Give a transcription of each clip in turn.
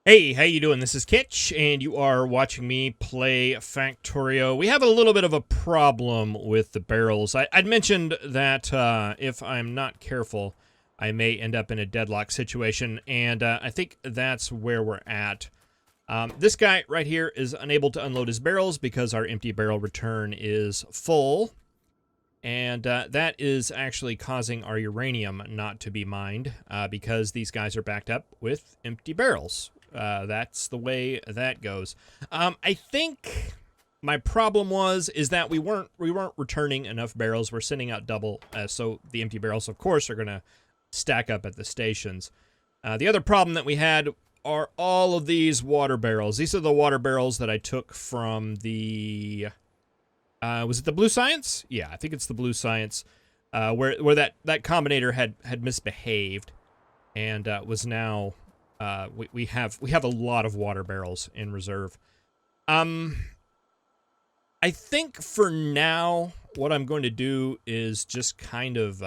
Hey, how you doing? This is Kitch, and you are watching me play Factorio. We have a little bit of a problem with the barrels. I'd mentioned that if I'm not careful, I may end up in a deadlock situation, and I think that's where we're at. This guy right here is unable to unload his barrels because our empty barrel return is full, and that is actually causing our uranium not to be mined because these guys are backed up with empty barrels. That's the way that goes. I think my problem is that we weren't returning enough barrels. We're sending out double, so the empty barrels, of course, are going to stack up at the stations. The other problem that we had are all of these water barrels. These are the water barrels that I took from the... was it the Blue Science? Yeah, I think it's the Blue Science, where that combinator had misbehaved, and was now... we have a lot of water barrels in reserve. I think for now, what I'm going to do is just kind of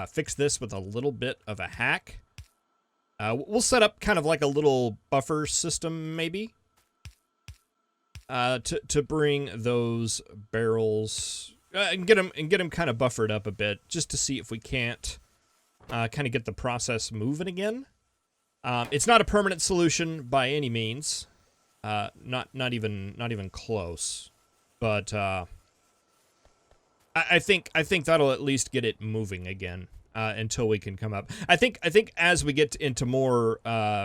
fix this with a little bit of a hack. We'll set up kind of like a little buffer system, maybe, to bring those barrels and get them kind of buffered up a bit, just to see if we can't kind of get the process moving again. It's not a permanent solution by any means, not even close. But I think that'll at least get it moving again until we can come up. I think as we get into more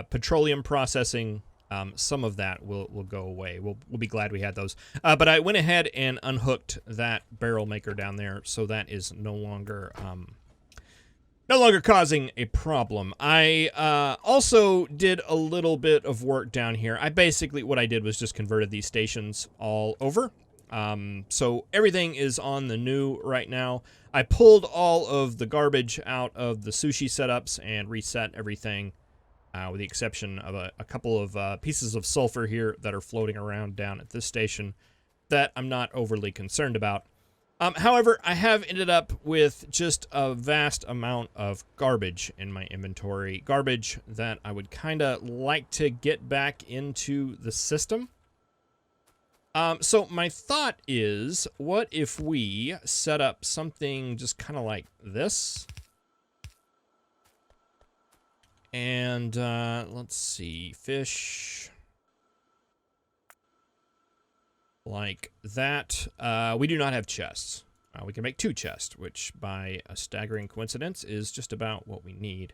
petroleum processing, some of that will go away. We'll be glad we had those. But I went ahead and unhooked that barrel maker down there, so that is no longer causing a problem. I also did a little bit of work down here. What I did was just converted these stations all over. So everything is on the new right now. I pulled all of the garbage out of the sushi setups and reset everything, with the exception of a couple of pieces of sulfur here that are floating around down at this station that I'm not overly concerned about. However, I have ended up with just a vast amount of garbage in my inventory. Garbage that I would kind of like to get back into the system. So my thought is, what if we set up something just kind of like this? And let's see, fish... like that. We do not have chests. We can make 2 chests, which by a staggering coincidence is just about what we need.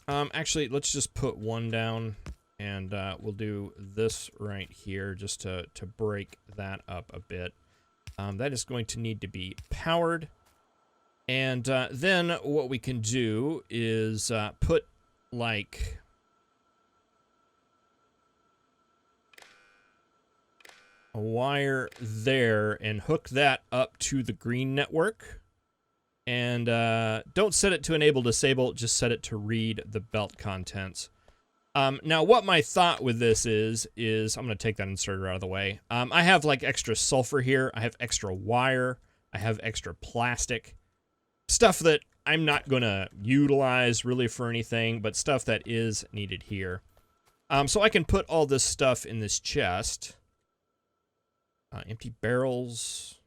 Actually, let's just put 1 down, and we'll do this right here just to break that up a bit. That is going to need to be powered. And then what we can do is put, like... a wire there and hook that up to the green network. And don't set it to enable disable, just set it to read the belt contents. Now what my thought with this is I'm going to take that inserter out of the way. I have like extra sulfur here. I have extra wire. I have extra plastic. Stuff that I'm not going to utilize really for anything, but stuff that is needed here. So I can put all this stuff in this chest. Empty barrels,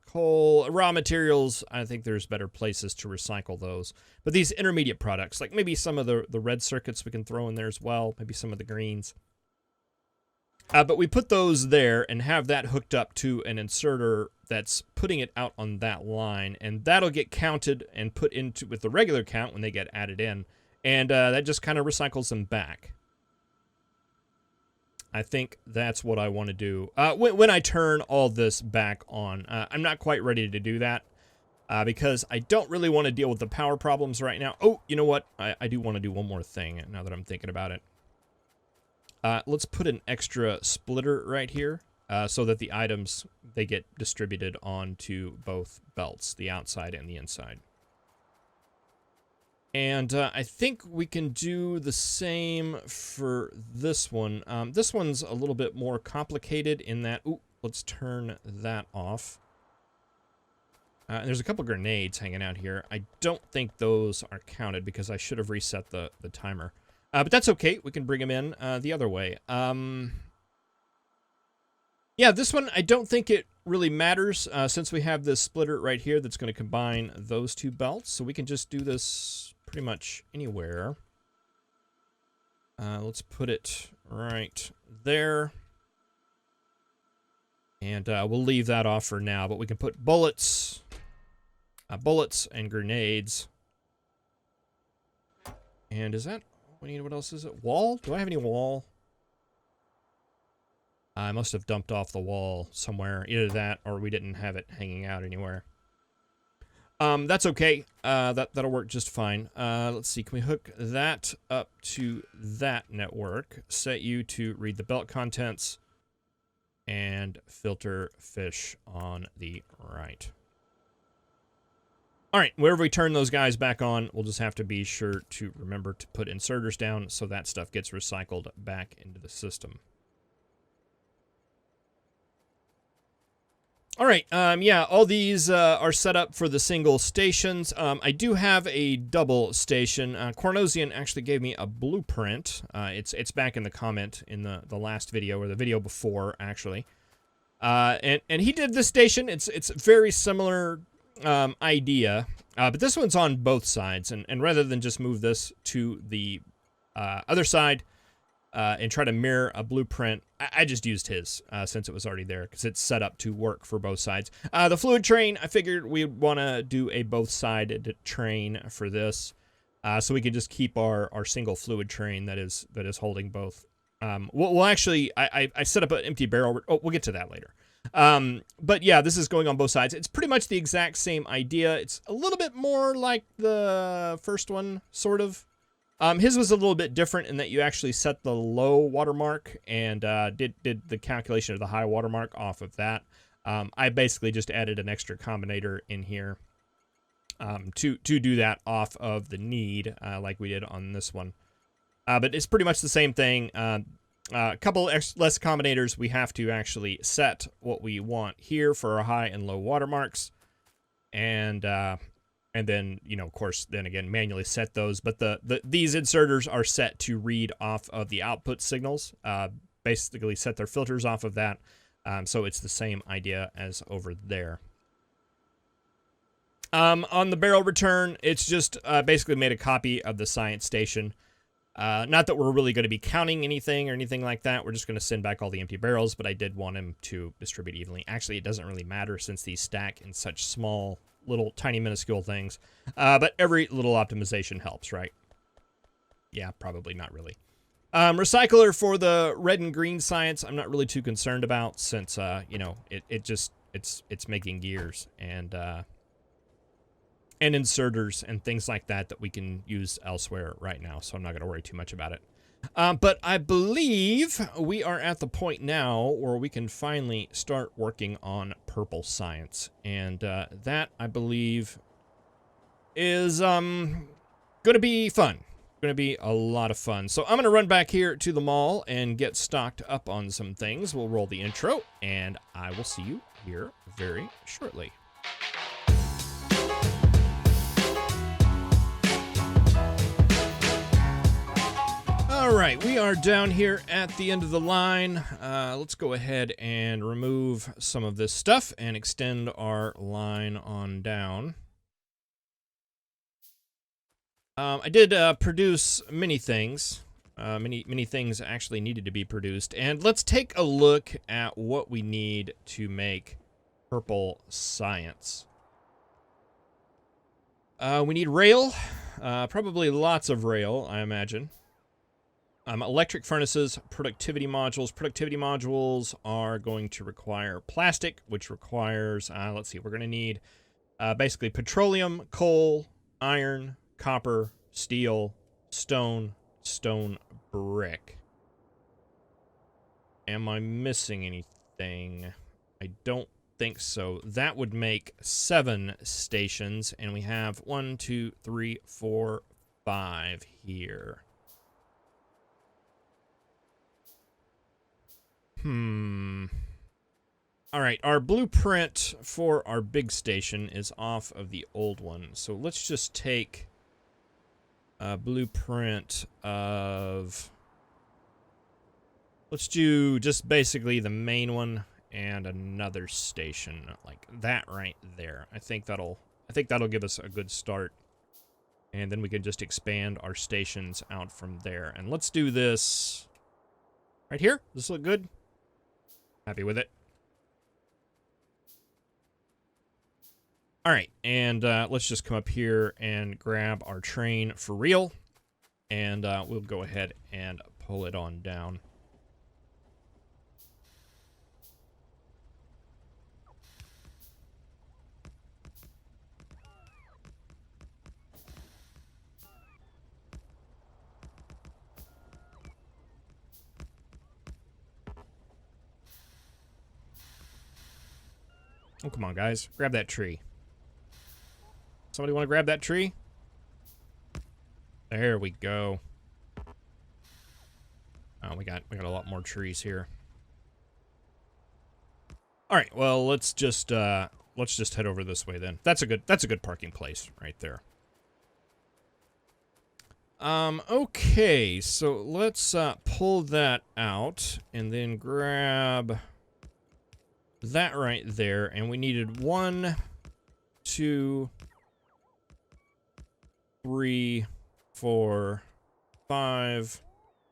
coal, raw materials. I think there's better places to recycle those. But these intermediate products, like maybe some of the red circuits we can throw in there as well, maybe some of the greens. But we put those there and have that hooked up to an inserter that's putting it out on that line, and that'll get counted and put into with the regular count when they get added in, and that just kind of recycles them back. I think that's what I want to do. When I turn all this back on, I'm not quite ready to do that because I don't really want to deal with the power problems right now. Oh, you know what? I do want to do one more thing now that I'm thinking about it. Let's put an extra splitter right here so that the items, they get distributed onto both belts, the outside and the inside. And I think we can do the same for this one. This one's a little bit more complicated in that... Ooh, let's turn that off. There's a couple grenades hanging out here. I don't think those are counted because I should have reset the timer. But that's okay. We can bring them in the other way. Yeah, this one, I don't think it really matters since we have this splitter right here that's going to combine those two belts. So we can just do this pretty much anywhere. Let's put it right there. And we'll leave that off for now, but we can put bullets and grenades. And is that, what else is it? Wall? Do I have any wall? I must have dumped off the wall somewhere. Either that or we didn't have it hanging out anywhere. That's okay. That'll work just fine. Let's see. Can we hook that up to that network? Set you to read the belt contents and filter fish on the right. All right, wherever we turn those guys back on, we'll just have to be sure to remember to put inserters down so that stuff gets recycled back into the system. All right, yeah, all these are set up for the single stations. I do have a double station. Cornosian actually gave me a blueprint. It's back in the comment in the last video, or the video before, actually. And he did this station. It's very similar idea, but this one's on both sides. And rather than just move this to the other side, and try to mirror a blueprint, I just used his since it was already there because it's set up to work for both sides. The fluid train, I figured we'd want to do a both-sided train for this, so we can just keep our single fluid train that is holding both. We'll actually, I set up an empty barrel. Oh, we'll get to that later. But yeah, this is going on both sides. It's pretty much the exact same idea. It's a little bit more like the first one, sort of. His was a little bit different in that you actually set the low watermark and did the calculation of the high watermark off of that. I basically just added an extra combinator in here to do that off of the need like we did on this one. But it's pretty much the same thing. A couple less combinators. We have to actually set what we want here for our high and low watermarks. And then, you know, of course, then again, manually set those. But these inserters are set to read off of the output signals, basically set their filters off of that. So it's the same idea as over there. On the barrel return, it's just basically made a copy of the science station. Not that we're really going to be counting anything or anything like that. We're just going to send back all the empty barrels, but I did want him to distribute evenly. Actually, it doesn't really matter since these stack in such small little tiny minuscule things, but every little optimization helps, right? Yeah, probably not really. Recycler for the red and green science, I'm not really too concerned about since you know, it's making gears and inserters and things like that we can use elsewhere right now, so I'm not going to worry too much about it. But I believe we are at the point now where we can finally start working on purple science. And that, I believe, is going to be fun. Going to be a lot of fun. So I'm going to run back here to the mall and get stocked up on some things. We'll roll the intro, and I will see you here very shortly. All right, we are down here at the end of the line. Let's go ahead and remove some of this stuff and extend our line on down. I did produce many things. Many things actually needed to be produced. And let's take a look at what we need to make purple science. We need rail. Probably lots of rail, I imagine. Electric furnaces, productivity modules. Productivity modules are going to require plastic, which requires, let's see, we're going to need basically petroleum, coal, iron, copper, steel, stone brick. Am I missing anything? I don't think so. That would make 7 stations, and we have 1, 2, 3, 4, 5 here. All All right, our blueprint for our big station is off of the old one. So let's just take a blueprint of... Let's do just basically the main one and another station like that right there. I think that'll give us a good start. And then we can just expand our stations out from there. And let's do this right here. Does this look good? Happy with it. All right, and let's just come up here and grab our train for real. And we'll go ahead and pull it on down. Oh, come on, guys. Grab that tree. Somebody want to grab that tree? There we go. Oh, we got a lot more trees here. All right, well, let's just head over this way then. That's a good parking place right there. Okay, so let's pull that out and then grab that right there, and we needed 1, 2, 3, 4, 5,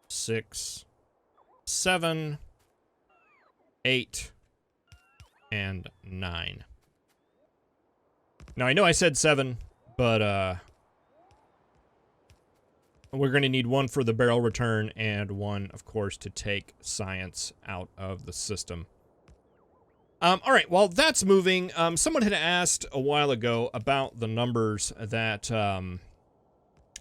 6, 7, 8, and 9. Now I know I said 7, but we're going to need 1 for the barrel return and 1, of course, to take science out of the system. All right, while that's moving, someone had asked a while ago about the numbers that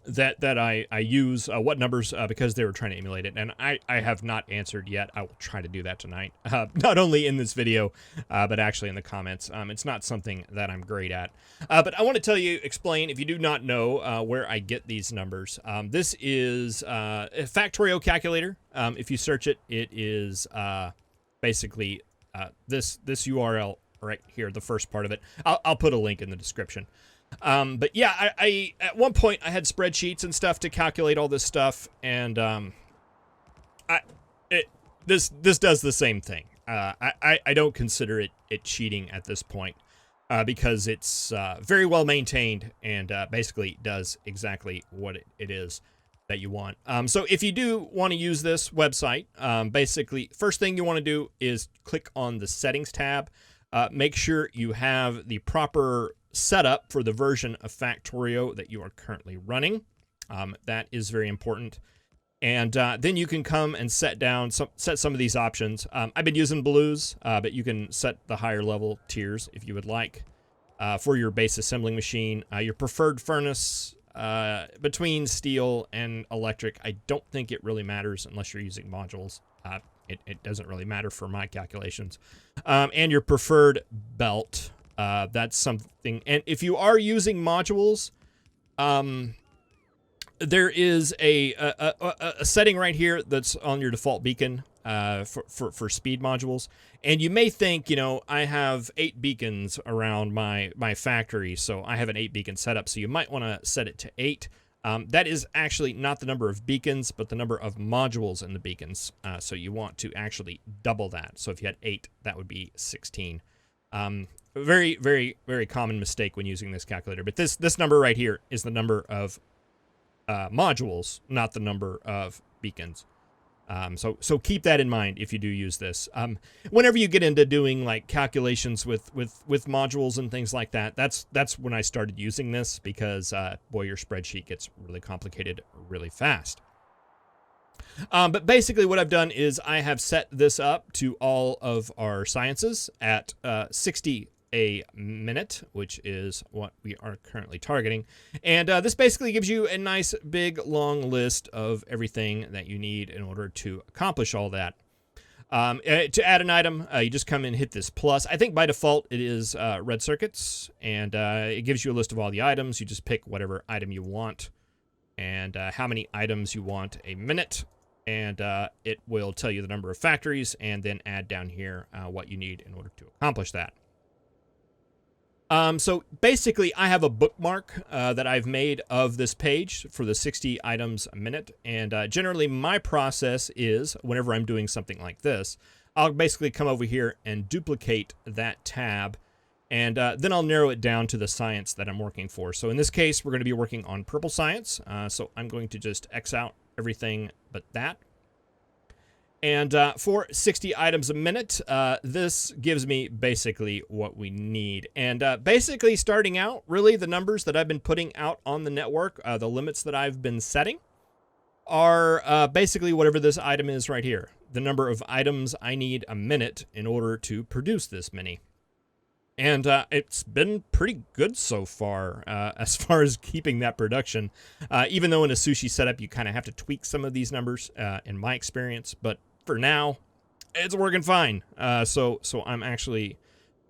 that I use, what numbers, because they were trying to emulate it, and I have not answered yet. I will try to do that tonight, not only in this video, but actually in the comments. It's not something that I'm great at, but I want to explain, if you do not know where I get these numbers. This is a Factorio calculator. If you search it, it is basically this URL right here, the first part of it. I'll put a link in the description. But yeah, I at one point I had spreadsheets and stuff to calculate all this stuff, and this does the same thing. I don't consider it cheating at this point, because it's very well maintained and basically does exactly what it is that you want. So if you do want to use this website, basically first thing you want to do is click on the settings tab. Make sure you have the proper setup for the version of Factorio that you are currently running. That is very important. And then you can come and set some of these options. I've been using blues, but you can set the higher level tiers if you would like. For your base assembling machine, your preferred furnace, between steel and electric, I don't think it really matters unless you're using modules. It doesn't really matter for my calculations. And your preferred belt, that's something. And if you are using modules, there is a setting right here that's on your default beacon for speed modules. And you may think, I have 8 beacons around my factory, so I have an 8 beacon setup, so you might want to set it to 8. That is actually not the number of beacons, but the number of modules in the beacons. So you want to actually double that. So if you had 8, that would be 16. Very, very, very common mistake when using this calculator. But this number right here is the number of modules, not the number of beacons. So keep that in mind if you do use this. Whenever you get into doing like calculations with modules and things like that, that's when I started using this, because boy, your spreadsheet gets really complicated really fast. But basically what I've done is I have set this up to all of our sciences at 60 a minute, which is what we are currently targeting. And this basically gives you a nice big long list of everything that you need in order to accomplish all that. To add an item, you just come and hit this plus. I think by default it is red circuits, and it gives you a list of all the items. You just pick whatever item you want and how many items you want a minute. and it will tell you the number of factories and then add down here what you need in order to accomplish that. So basically, I have a bookmark that I've made of this page for the 60 items a minute. And generally, my process is whenever I'm doing something like this, I'll basically come over here and duplicate that tab. And then I'll narrow it down to the science that I'm working for. So in this case, we're going to be working on purple science. So I'm going to just X out everything but that. And for 60 items a minute, this gives me basically what we need. And basically starting out, really the numbers that I've been putting out on the network, the limits that I've been setting, are basically whatever this item is right here. The number of items I need a minute in order to produce this many. And it's been pretty good so far as keeping that production. Even though in a sushi setup, you kind of have to tweak some of these numbers in my experience. But for now, it's working fine. So I'm actually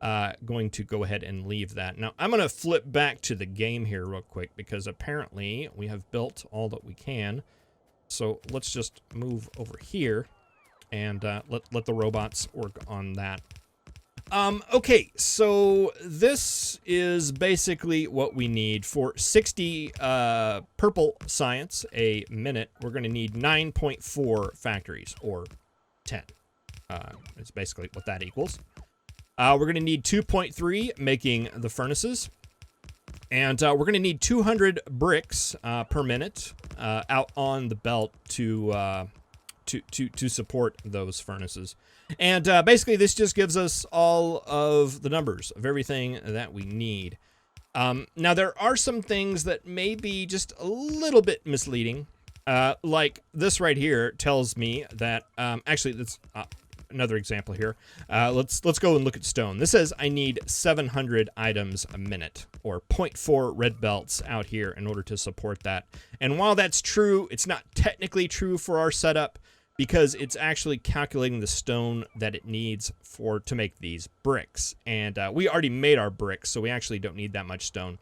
going to go ahead and leave that. Now, I'm going to flip back to the game here real quick because apparently we have built all that we can. So let's just move over here and let the robots work on that. Okay, so this is basically what we need for 60 purple science a minute. We're going to need 9.4 factories, or 10. It's basically what that equals. We're going to need 2.3 making the furnaces. And we're going to need 200 bricks per minute out on the belt to support those furnaces. And basically, this just gives us all of the numbers of everything that we need. Now, there are some things that may be just a little bit misleading. Like this right here tells me that, actually, that's another example here. Let's go and look at stone. This says I need 700 items a minute, or 0.4 red belts out here in order to support that. And while that's true, it's not technically true for our setup, because it's actually calculating the stone that it needs to make these bricks. And we already made our bricks, so we actually don't need that much stone.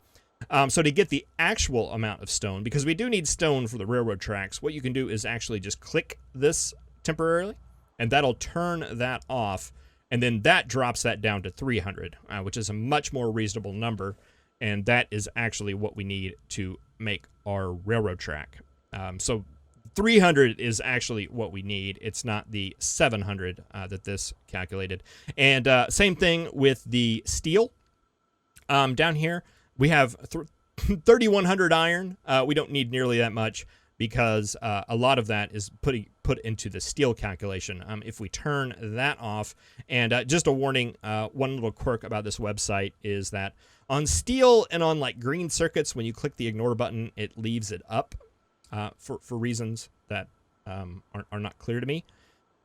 So to get the actual amount of stone, because we do need stone for the railroad tracks, what you can do is actually just click this temporarily, and that'll turn that off, and then that drops that down to 300, which is a much more reasonable number, and that is actually what we need to make our railroad track. So 300 is actually what we need. It's not the 700 that this calculated. And same thing with the steel. Down here, we have 3,100 iron. We don't need nearly that much because a lot of that is put into the steel calculation. If we turn that off, and just a warning, one little quirk about this website is that on steel and on like green circuits, when you click the ignore button, it leaves it up. For reasons that are not clear to me.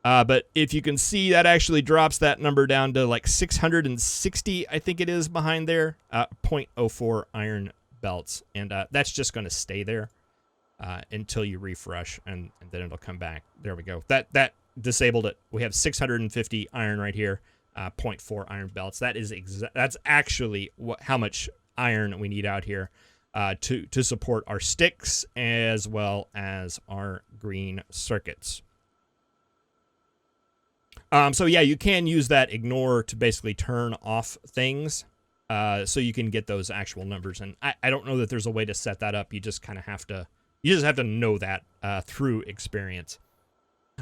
But if you can see, that actually drops that number down to like 660, I think it is behind there, 0.04 iron belts. And that's just going to stay there until you refresh, and then it'll come back. There we go. That disabled it. We have 650 iron right here, 0.4 iron belts. That's actually how much iron we need out here. To support our sticks as well as our green circuits. So yeah, you can use that ignore to basically turn off things so you can get those actual numbers. And I don't know that there's a way to set that up. You just kind of have to know that through experience.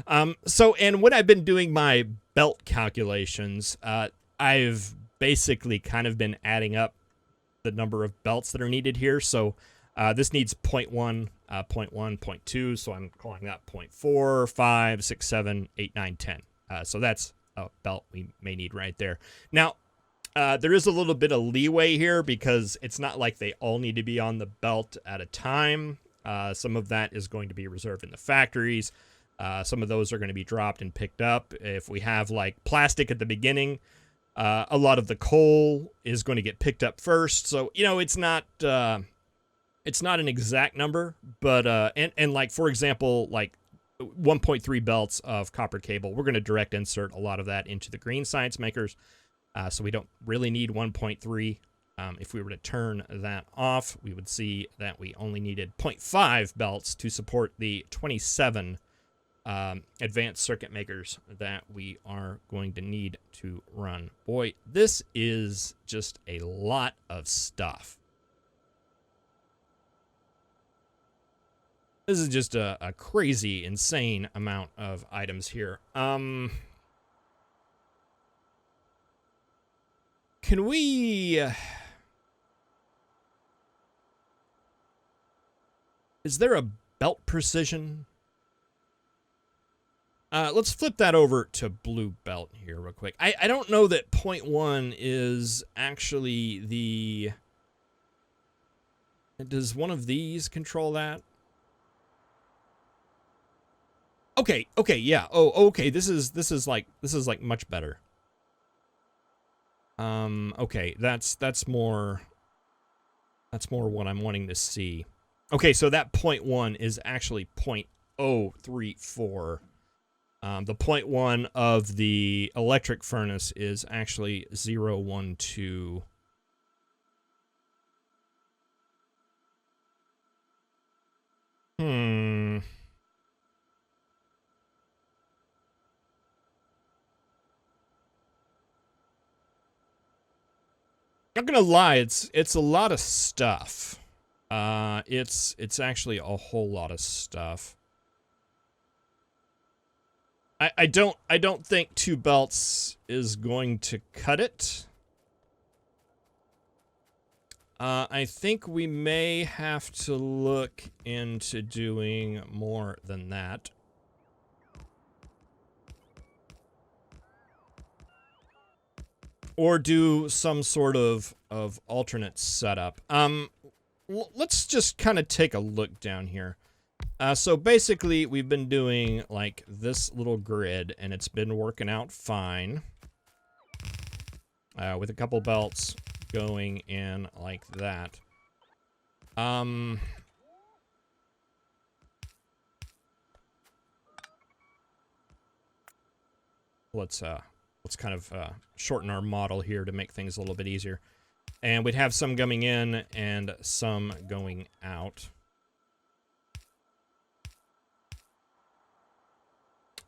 And when I've been doing my belt calculations, I've basically kind of been adding up the number of belts that are needed here. So this needs 0.1, 0.1, 0.2. So I'm calling that 0.4, 5, 6, 7, 8, 9, 10. So that's a belt we may need right there. Now, there is a little bit of leeway here because it's not like they all need to be on the belt at a time. Some of that is going to be reserved in the factories. Some of those are going to be dropped and picked up. If we have like plastic at the beginning, a lot of the coal is going to get picked up first. So, it's not an exact number, but, and like, for example, like 1.3 belts of copper cable, we're going to direct insert a lot of that into the green science makers. So we don't really need 1.3. If we were to turn that off, we would see that we only needed 0.5 belts to support the 27 advanced circuit makers that we are going to need to run. Boy, this is just a lot of stuff. This is just a crazy, insane amount of items here. Can we... is there a belt precision? Let's flip that over to blue belt here real quick. I don't know that 0.1 is actually the... Does one of these control that? Okay, yeah. Oh, okay. This is like much better. Okay, that's more what I'm wanting to see. Okay, so that 0.1 is actually 0.034. The 0.1 of the electric furnace is actually 0.12. Not gonna lie, it's a lot of stuff. It's actually a whole lot of stuff. I don't think 2 belts is going to cut it. I think we may have to look into doing more than that. Or do some sort of alternate setup. Let's just kind of take a look down here. So basically, we've been doing, like, this little grid, and it's been working out fine. With a couple belts going in like that. Let's kind of shorten our model here to make things a little bit easier. And we'd have some coming in and some going out.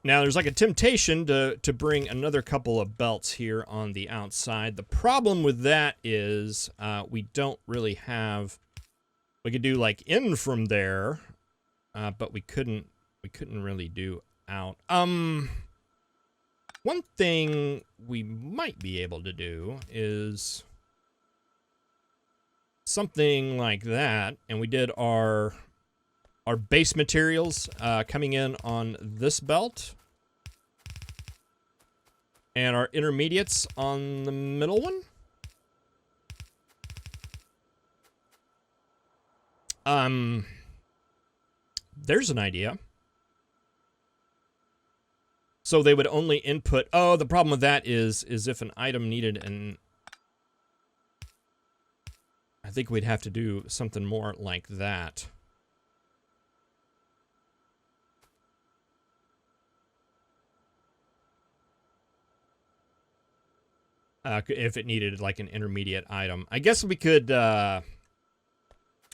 Now, there's like a temptation to bring another couple of belts here on the outside. The problem with that is we don't really have... We could do like in from there, but we couldn't really do out. One thing we might be able to do is something like that, and we did our base materials coming in on this belt, and our intermediates on the middle one. There's an idea. So they would only input... Oh, the problem with that is if an item needed an... I think we'd have to do something more like that. If it needed like an intermediate item. I guess we could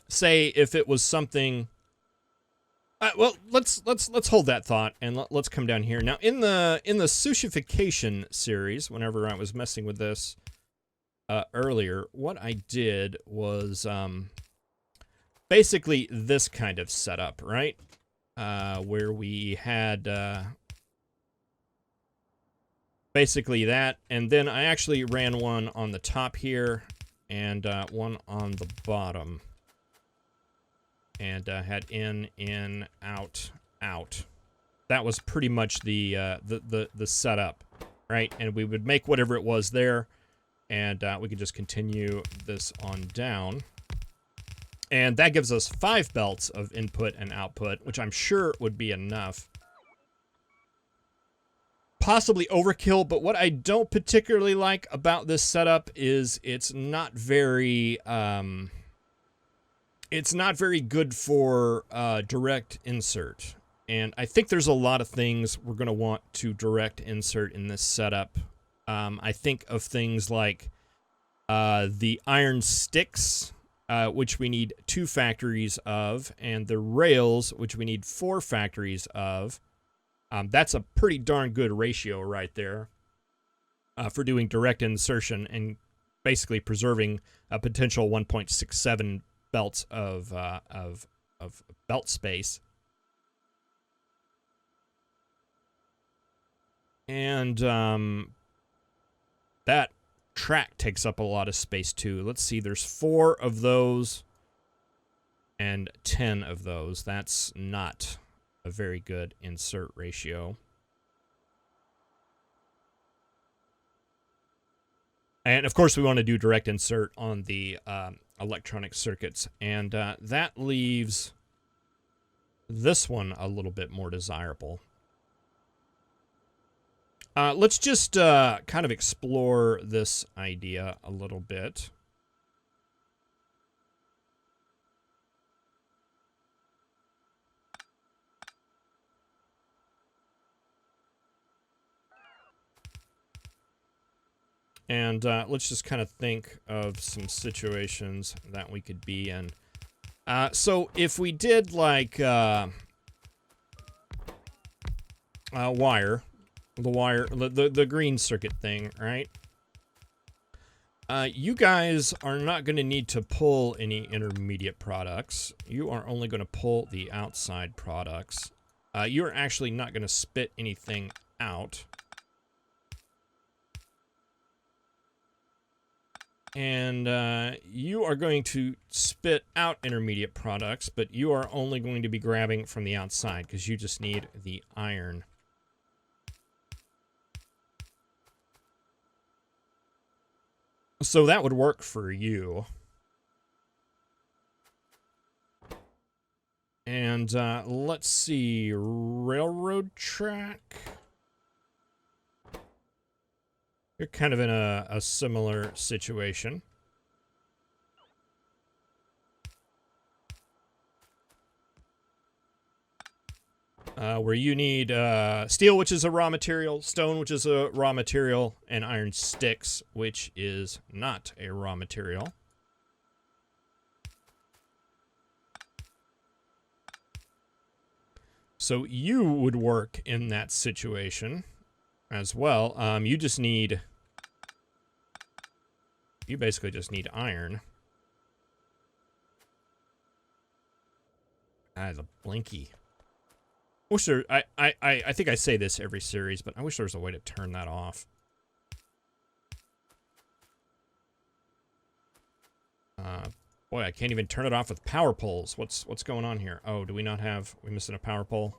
say if it was something... well, let's hold that thought and let's come down here. Now, in the sushification series, whenever I was messing with this earlier, what I did was basically this kind of setup, right? Where we had basically that, and then I actually ran one on the top here and one on the bottom. And had in, out, out. That was pretty much the setup, right? And we would make whatever it was there, and we could just continue this on down. And that gives us 5 belts of input and output, which I'm sure would be enough. Possibly overkill, but what I don't particularly like about this setup is it's not very... It's not very good for direct insert. And I think there's a lot of things we're going to want to direct insert in this setup. I think of things like the iron sticks, which we need 2 factories of, and the rails, which we need 4 factories of. That's a pretty darn good ratio right there for doing direct insertion and basically preserving a potential 1.67 belts of belt space. And that track takes up a lot of space too. Let's see, there's 4 of those and 10 of those. That's not a very good insert ratio. And of course we want to do direct insert on the electronic circuits, and that leaves this one a little bit more desirable. Let's just kind of explore this idea a little bit. And let's just kind of think of some situations that we could be in. So if we did like the green circuit thing, right? You guys are not going to need to pull any intermediate products. You are only going to pull the outside products. You're actually not going to spit anything out. And you are going to spit out intermediate products, but you are only going to be grabbing from the outside because you just need the iron. So that would work for you. And let's see, railroad track. You're kind of in a similar situation. Where you need steel, which is a raw material, stone, which is a raw material, and iron sticks, which is not a raw material. So you would work in that situation as well. You basically just need iron. The blinky. Wish there, I think I say this every series, but I wish there was a way to turn that off. Boy, I can't even turn it off with power poles. What's going on here? Oh, do we not have... we missing a power pole?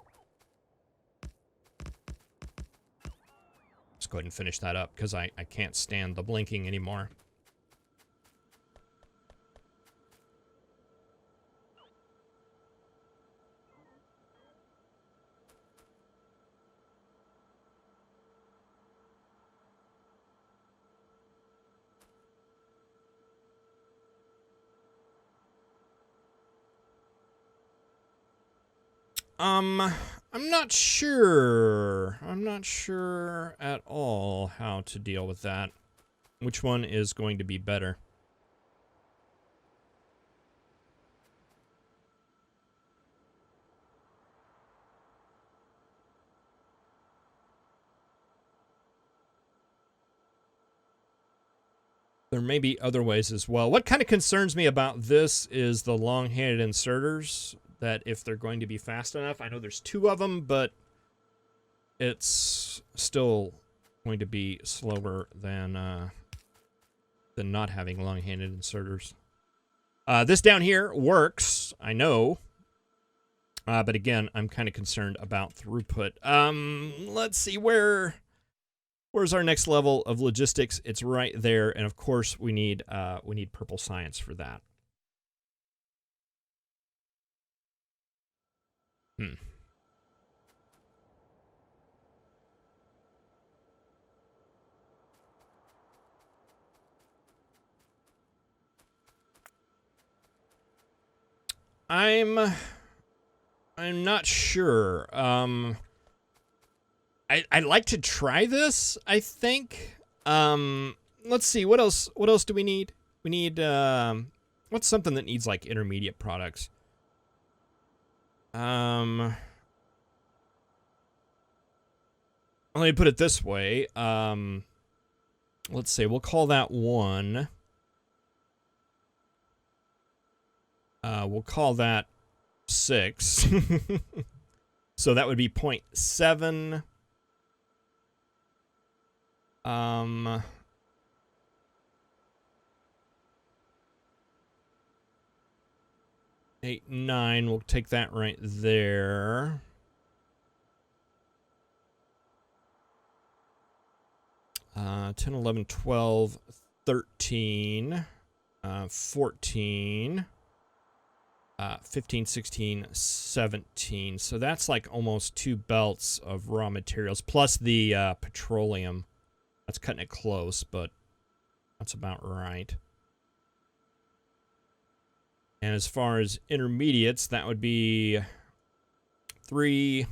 Let's go ahead and finish that up, because I can't stand the blinking anymore. I'm not sure. I'm not sure at all how to deal with that. Which one is going to be better? There may be other ways as well. What kind of concerns me about this is the long-handed inserters, that if they're going to be fast enough, I know there's 2 of them, but it's still going to be slower than not having long-handed inserters. This down here works, I know, but again, I'm kind of concerned about throughput. Let's see, where's our next level of logistics? It's right there, and of course we need purple science for that. I'm not sure. I'd like to try this, I think. Let's see, what else do we need? We need what's something that needs like intermediate products? Let me put it this way. Let's say we'll call that 1. We'll call that 6. So that would be 0.7. 8, 9. We'll take that right there. 10, 11, 12, 13, 14, 15, 16, 17. So that's like almost 2 belts of raw materials, plus the petroleum. That's cutting it close, but that's about right. And as far as intermediates, that would be 3...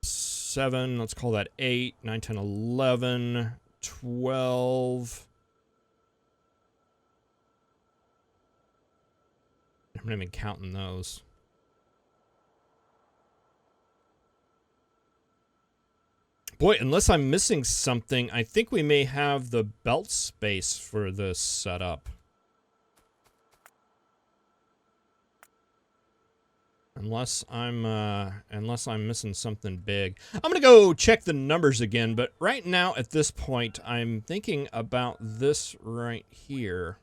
7, let's call that 8, 9, 10, 11, 12. I'm not even counting those. Boy, unless I'm missing something, I think we may have the belt space for this setup. Unless I'm missing something big. I'm gonna go check the numbers again, but right now at this point, I'm thinking about this right here.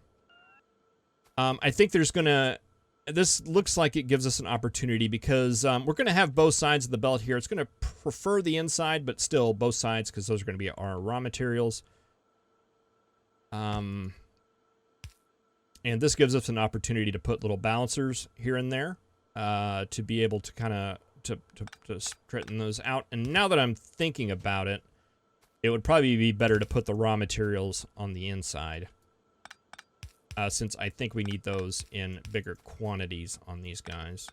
I think there's gonna... This looks like it gives us an opportunity because we're gonna have both sides of the belt here. It's gonna prefer the inside, but still both sides because those are gonna be our raw materials. And this gives us an opportunity to put little balancers here and there. To be able to kind of to straighten those out. And now that I'm thinking about it, it would probably be better to put the raw materials on the inside, since I think we need those in bigger quantities on these guys.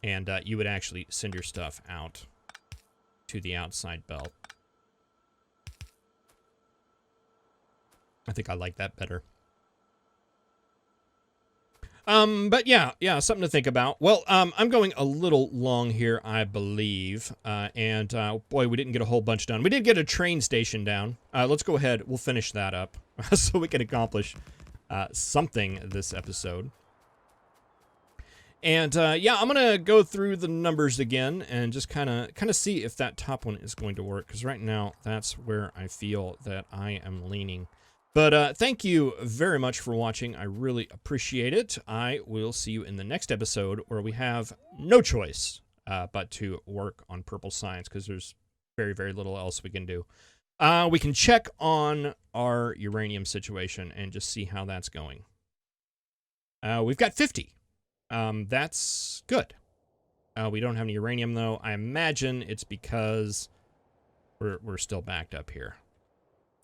And you would actually send your stuff out to the outside belt. I think I like that better. But yeah, something to think about. Well, I'm going a little long here, I believe. Boy, we didn't get a whole bunch done. We did get a train station down. Let's go ahead. We'll finish that up so we can accomplish something this episode. And yeah, I'm gonna go through the numbers again and just kind of see if that top one is going to work. Because right now, that's where I feel that I am leaning. But thank you very much for watching. I really appreciate it. I will see you in the next episode where we have no choice but to work on purple science because there's very, very little else we can do. We can check on our uranium situation and just see how that's going. We've got 50. That's good. We don't have any uranium, though. I imagine it's because we're still backed up here.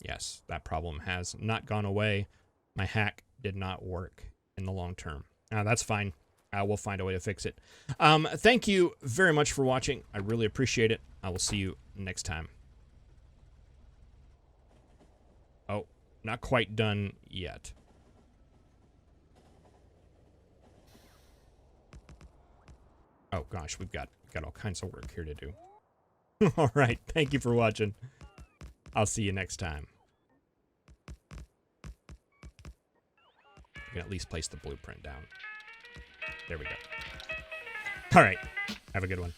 Yes, that problem has not gone away. My hack did not work in the long term. That's fine. We'll find a way to fix it. Thank you very much for watching. I really appreciate it. I will see you next time. Oh, not quite done yet. Oh gosh, we've got all kinds of work here to do. All right, thank you for watching. I'll see you next time. You can at least place the blueprint down. There we go. All right, have a good one.